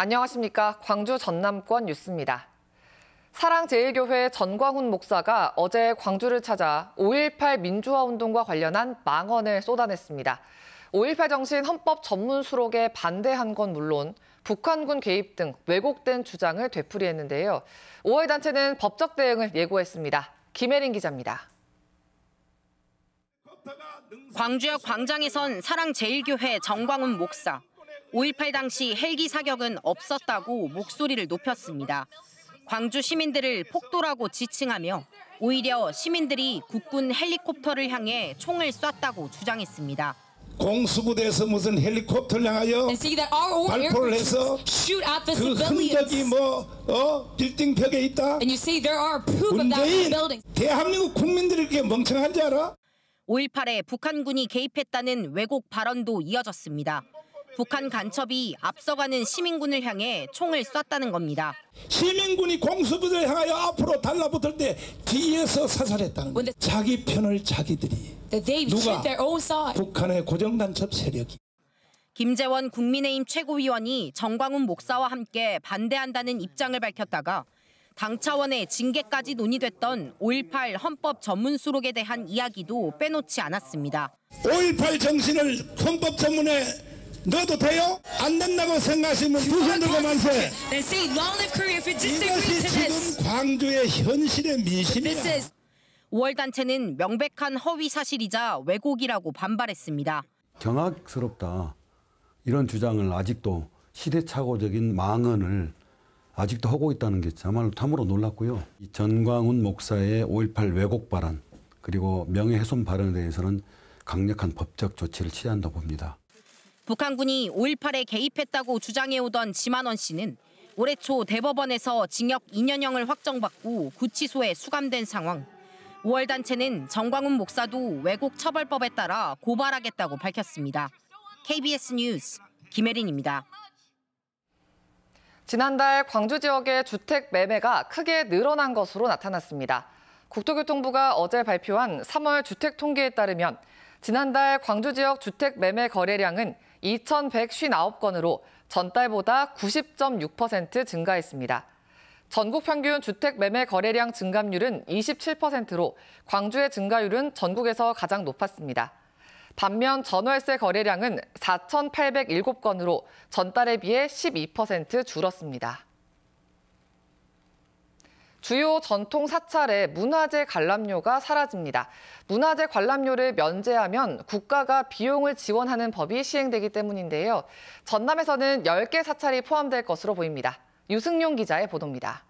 안녕하십니까. 광주 전남권 뉴스입니다. 사랑제일교회 전광훈 목사가 어제 광주를 찾아 5.18 민주화 운동과 관련한 망언을 쏟아냈습니다. 5.18 정신 헌법 전문 수록에 반대한 건 물론 북한군 개입 등 왜곡된 주장을 되풀이했는데요. 5월 단체는 법적 대응을 예고했습니다. 김혜린 기자입니다. 광주역 광장에선 사랑제일교회 전광훈 목사. 5.18 당시 헬기 사격은 없었다고 목소리를 높였습니다. 광주 시민들을 폭도라고 지칭하며 오히려 시민들이 국군 헬리콥터를 향해 총을 쐈다고 주장했습니다. 공수부대에서 무슨 헬리콥터를 향하여 발포를 해서 그 흔적이 빌딩 벽에 있다. 문재인, 대한민국 국민들이 그렇게 멍청한 줄 알아? 5.18에 북한군이 개입했다는 왜곡 발언도 이어졌습니다. 북한 간첩이 앞서가는 시민군을 향해 총을 쐈다는 겁니다. 시민군이 공수부대를 향하여 앞으로 달라붙을 때 뒤에서 사살했다는 거예요. 자기 편을 자기들이. 누가? 북한의 고정간첩 세력이. 김재원 국민의힘 최고위원이 전광훈 목사와 함께 반대한다는 입장을 밝혔다가 당 차원의 징계까지 논의됐던 5.18 헌법 전문 수록에 대한 이야기도 빼놓지 않았습니다. 5.18 정신을 헌법 전문에 넣어도 돼요? 안 된다고 생각하시면 두 손 들고 만세. 이것이 지금 광주의 현실의 민심이야. 5월 단체는 명백한 허위 사실이자 왜곡이라고 반발했습니다. 경악스럽다. 이런 주장을 아직도 시대착오적인 망언을 아직도 하고 있다는 게 참으로 놀랍고요. 이 전광훈 목사의 5.18 왜곡 발언 그리고 명예훼손 발언에 대해서는 강력한 법적 조치를 취한다고 봅니다. 북한군이 5.18에 개입했다고 주장해오던 지만원 씨는 올해 초 대법원에서 징역 2년형을 확정받고 구치소에 수감된 상황. 5월 단체는 전광훈 목사도 왜곡 처벌법에 따라 고발하겠다고 밝혔습니다. KBS 뉴스 김혜린입니다. 지난달 광주 지역의 주택 매매가 크게 늘어난 것으로 나타났습니다. 국토교통부가 어제 발표한 3월 주택 통계에 따르면 지난달 광주 지역 주택 매매 거래량은 2,159건으로 전달보다 90.6% 증가했습니다. 전국 평균 주택 매매 거래량 증감률은 27%로 광주의 증가율은 전국에서 가장 높았습니다. 반면 전월세 거래량은 4,807건으로 전달에 비해 12% 줄었습니다. 주요 전통 사찰의 문화재 관람료가 사라집니다. 문화재 관람료를 면제하면 국가가 비용을 지원하는 법이 시행되기 때문인데요. 전남에서는 10개 사찰이 포함될 것으로 보입니다. 유승용 기자의 보도입니다.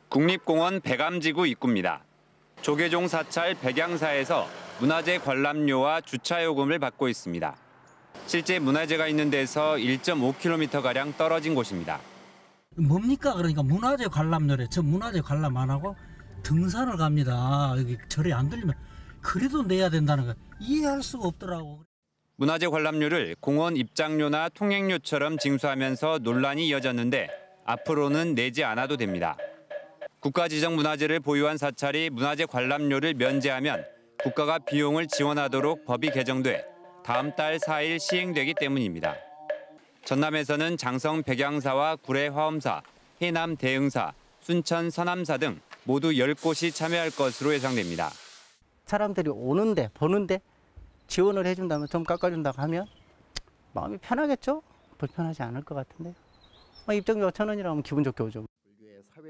국립공원 백암지구 입구입니다. 조계종 사찰 백양사에서 문화재 관람료와 주차요금을 받고 있습니다. 실제 문화재가 있는 데서 1.5km가량 떨어진 곳입니다. 뭡니까? 그러니까 문화재 관람료래. 저 문화재 관람 안 하고 등산을 갑니다. 여기 절에 안 들리면 그래도 내야 된다는 거 이해할 수가 없더라고. 문화재 관람료를 공원 입장료나 통행료처럼 징수하면서 논란이 이어졌는데 앞으로는 내지 않아도 됩니다. 국가 지정 문화재를 보유한 사찰이 문화재 관람료를 면제하면 국가가 비용을 지원하도록 법이 개정돼 다음 달 4일 시행되기 때문입니다. 전남에서는 장성 백양사와 구례 화엄사, 해남 대흥사, 순천 서남사 등 모두 10곳이 참여할 것으로 예상됩니다. 사람들이 오는데 보는데 지원을 해준다면 좀 깎아준다고 하면 마음이 편하겠죠? 불편하지 않을 것 같은데요. 입장료 1,000원이라면 기분 좋게 오죠.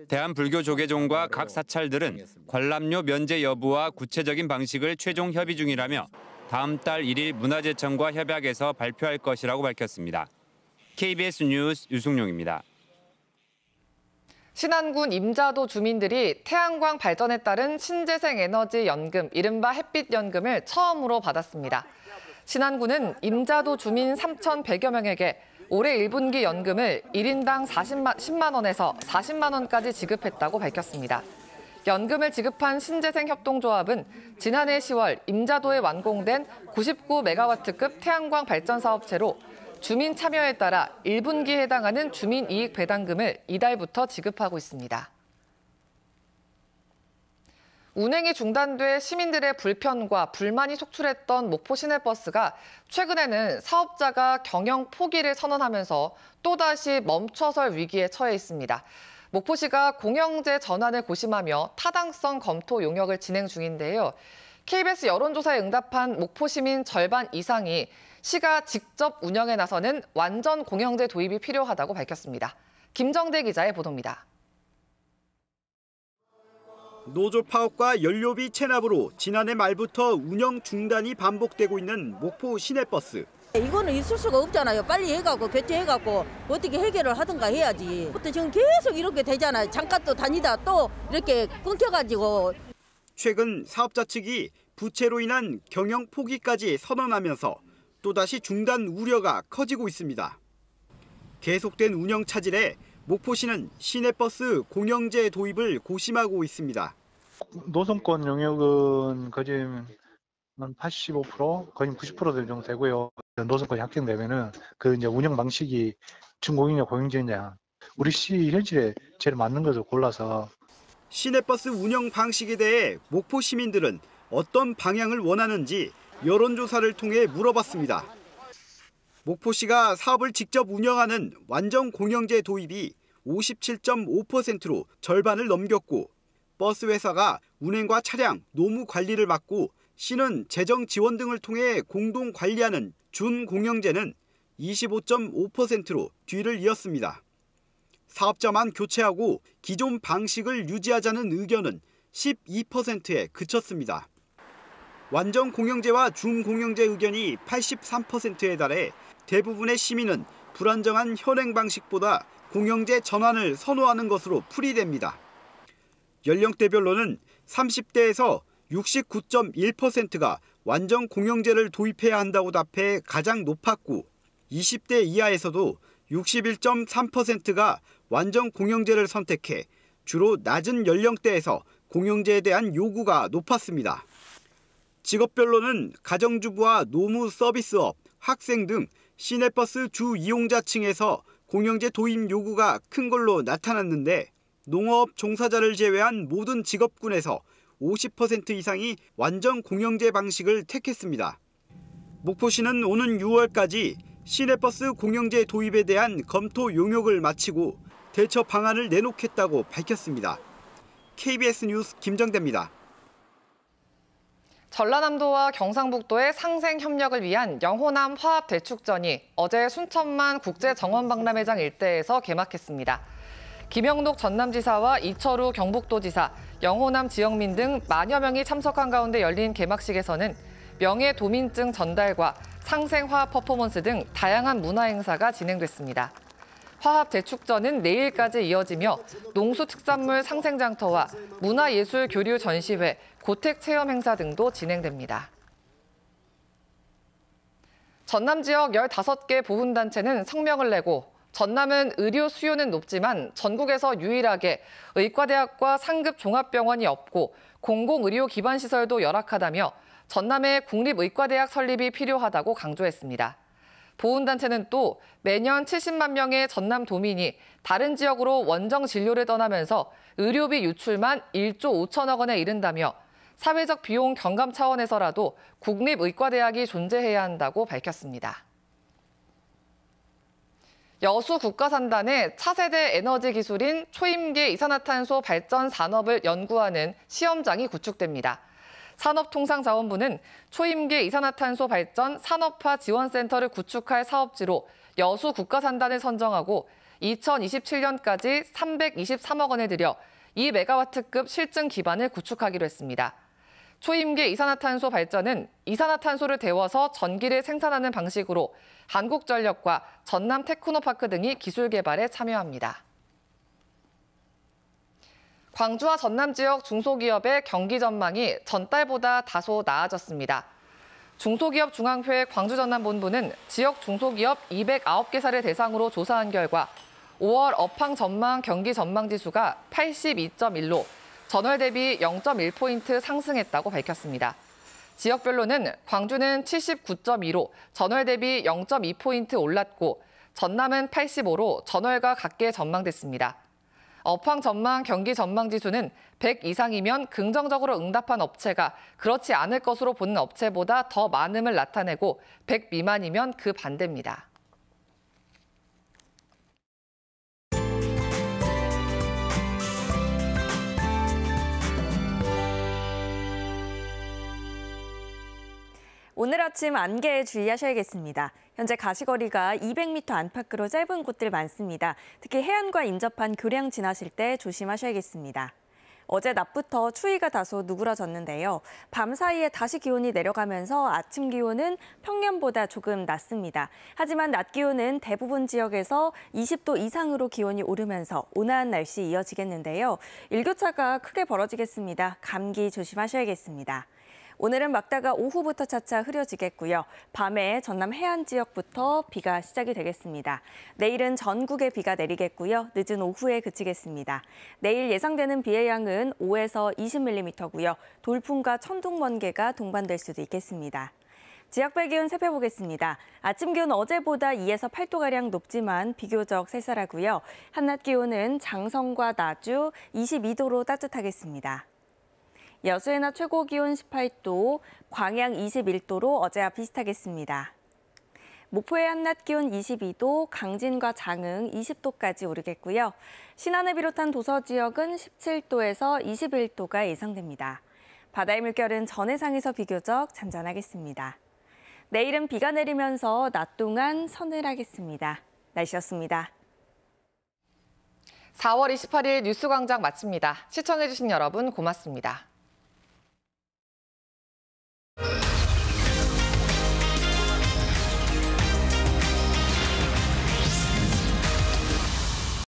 대한불교조계종과 각 사찰들은 관람료 면제 여부와 구체적인 방식을 최종 협의 중이라며 다음 달 1일 문화재청과 협약해서 발표할 것이라고 밝혔습니다. KBS 뉴스 유승용입니다. 신안군 임자도 주민들이 태양광 발전에 따른 신재생 에너지 연금, 이른바 햇빛연금을 처음으로 받았습니다. 신안군은 임자도 주민 3,100여 명에게 올해 1분기 연금을 1인당 10만 원에서 40만 원까지 지급했다고 밝혔습니다. 연금을 지급한 신재생협동조합은 지난해 10월 임자도에 완공된 99메가와트급 태양광 발전 사업체로 주민 참여에 따라 1분기에 해당하는 주민이익 배당금을 이달부터 지급하고 있습니다. 운행이 중단돼 시민들의 불편과 불만이 속출했던 목포 시내버스가 최근에는 사업자가 경영 포기를 선언하면서 또다시 멈춰설 위기에 처해 있습니다. 목포시가 공영제 전환을 고심하며 타당성 검토 용역을 진행 중인데요. KBS 여론조사에 응답한 목포 시민 절반 이상이 시가 직접 운영에 나서는 완전 공영제 도입이 필요하다고 밝혔습니다. 김정대 기자의 보도입니다. 노조 파업과 연료비 체납으로 지난해 말부터 운영 중단이 반복되고 있는 목포 시내버스. 이거는 있을 수가 없잖아요. 빨리 해갖고 교체해갖고 어떻게 해결을 하든가 해야지. 또 지금 계속 이렇게 되잖아요. 잠깐 또 다니다 또 이렇게 끊겨가지고. 최근 사업자 측이 부채로 인한 경영 포기까지 선언하면서 또다시 중단 우려가 커지고 있습니다. 계속된 운영 차질에 목포시는 시내버스 공영제 도입을 고심하고 있습니다. 노선권 용역은 거의 한 85%, 거의 90% 정도 되고요. 노선권이 확정되면은 그 이제 운영 방식이 준공영이냐 공영제냐 우리 시 현실에 제일 맞는 것을 골라서. 시내버스 운영 방식에 대해 목포 시민들은 어떤 방향을 원하는지 여론조사를 통해 물어봤습니다. 목포시가 사업을 직접 운영하는 완전 공영제 도입이 57.5%로 절반을 넘겼고 버스 회사가 운행과 차량, 노무 관리를 맡고 시는 재정 지원 등을 통해 공동 관리하는 준공영제는 25.5%로 뒤를 이었습니다. 사업자만 교체하고 기존 방식을 유지하자는 의견은 12%에 그쳤습니다. 완전 공영제와 준공영제 의견이 83%에 달해 대부분의 시민은 불안정한 현행 방식보다 공영제 전환을 선호하는 것으로 풀이됩니다. 연령대별로는 30대에서 69.1%가 완전 공영제를 도입해야 한다고 답해 가장 높았고 20대 이하에서도 61.3%가 완전 공영제를 선택해 주로 낮은 연령대에서 공영제에 대한 요구가 높았습니다. 직업별로는 가정주부와 노무 서비스업, 학생 등 시내버스 주 이용자층에서 공영제 도입 요구가 큰 걸로 나타났는데 농업 종사자를 제외한 모든 직업군에서 50% 이상이 완전 공영제 방식을 택했습니다. 목포시는 오는 6월까지 시내버스 공영제 도입에 대한 검토 용역을 마치고 대처 방안을 내놓겠다고 밝혔습니다. KBS 뉴스 김정대입니다. 전라남도와 경상북도의 상생 협력을 위한 영호남 화합 대축전이 어제 순천만 국제정원박람회장 일대에서 개막했습니다. 김영록 전남지사와 이철우 경북도지사, 영호남 지역민 등 만여 명이 참석한 가운데 열린 개막식에서는 명예도민증 전달과 상생화합 퍼포먼스 등 다양한 문화행사가 진행됐습니다. 화합 대축전은 내일까지 이어지며 농수특산물 상생장터와 문화예술 교류 전시회, 고택 체험 행사 등도 진행됩니다. 전남 지역 15개 보훈단체는 성명을 내고 전남은 의료 수요는 높지만 전국에서 유일하게 의과대학과 상급 종합병원이 없고 공공의료 기반시설도 열악하다며 전남에 국립의과대학 설립이 필요하다고 강조했습니다. 보훈단체는 또 매년 70만 명의 전남 도민이 다른 지역으로 원정 진료를 떠나면서 의료비 유출만 1조 5천억 원에 이른다며 사회적 비용 경감 차원에서라도 국립의과대학이 존재해야 한다고 밝혔습니다. 여수 국가산단의 차세대 에너지 기술인 초임계 이산화탄소 발전 산업을 연구하는 시험장이 구축됩니다. 산업통상자원부는 초임계 이산화탄소 발전 산업화 지원센터를 구축할 사업지로 여수 국가산단을 선정하고 2027년까지 323억 원을 들여 2메가와트급 실증 기반을 구축하기로 했습니다. 초임계 이산화탄소 발전은 이산화탄소를 데워서 전기를 생산하는 방식으로 한국전력과 전남 테크노파크 등이 기술 개발에 참여합니다. 광주와 전남 지역 중소기업의 경기 전망이 전달보다 다소 나아졌습니다. 중소기업중앙회 광주전남본부는 지역 중소기업 209개사를 대상으로 조사한 결과 5월 업황 전망 경기 전망 지수가 82.1로 전월 대비 0.1포인트 상승했다고 밝혔습니다. 지역별로는 광주는 79.2로 전월 대비 0.2포인트 올랐고 전남은 85로 전월과 같게 전망됐습니다. 업황 전망, 경기 전망 지수는 100 이상이면 긍정적으로 응답한 업체가 그렇지 않을 것으로 보는 업체보다 더 많음을 나타내고 100 미만이면 그 반대입니다. 오늘 아침 안개에 주의하셔야겠습니다. 현재 가시거리가 200m 안팎으로 짧은 곳들 많습니다. 특히 해안과 인접한 교량 지나실 때 조심하셔야겠습니다. 어제 낮부터 추위가 다소 누그러졌는데요. 밤 사이에 다시 기온이 내려가면서 아침 기온은 평년보다 조금 낮습니다. 하지만 낮 기온은 대부분 지역에서 20도 이상으로 기온이 오르면서 온화한 날씨 이어지겠는데요. 일교차가 크게 벌어지겠습니다. 감기 조심하셔야겠습니다. 오늘은 막다가 오후부터 차차 흐려지겠고요. 밤에 전남 해안 지역부터 비가 시작이 되겠습니다. 내일은 전국에 비가 내리겠고요. 늦은 오후에 그치겠습니다. 내일 예상되는 비의 양은 5에서 20mm고요. 돌풍과 천둥, 번개가 동반될 수도 있겠습니다. 지역별 기온 살펴보겠습니다. 아침 기온 어제보다 2에서 8도가량 높지만 비교적 쌀쌀하고요. 한낮 기온은 장성과 나주 22도로 따뜻하겠습니다. 여수의 낮 최고 기온 18도, 광양 21도로 어제와 비슷하겠습니다. 목포의 한낮 기온 22도, 강진과 장흥 20도까지 오르겠고요. 신안을 비롯한 도서 지역은 17도에서 21도가 예상됩니다. 바다의 물결은 전해상에서 비교적 잔잔하겠습니다. 내일은 비가 내리면서 낮 동안 서늘하겠습니다. 날씨였습니다. 4월 28일 뉴스광장 마칩니다. 시청해주신 여러분 고맙습니다.